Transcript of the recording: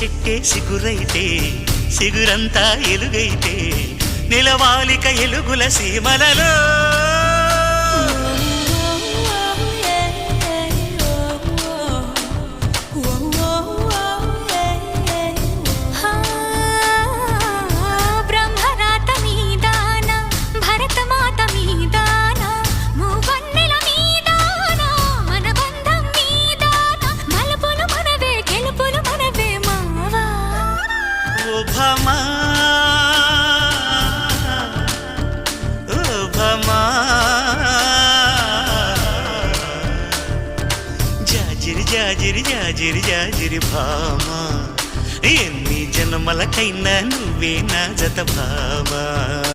చెట్టే సిగురైతే సిగురంతా ఎలుగైతే నిలవాలిక ఎలుగుల సీమలలో జాజిరి జాజిరి జాజిరి భామా ఎన్ని జన్మలకైనా నువ్వే నా జత భామా.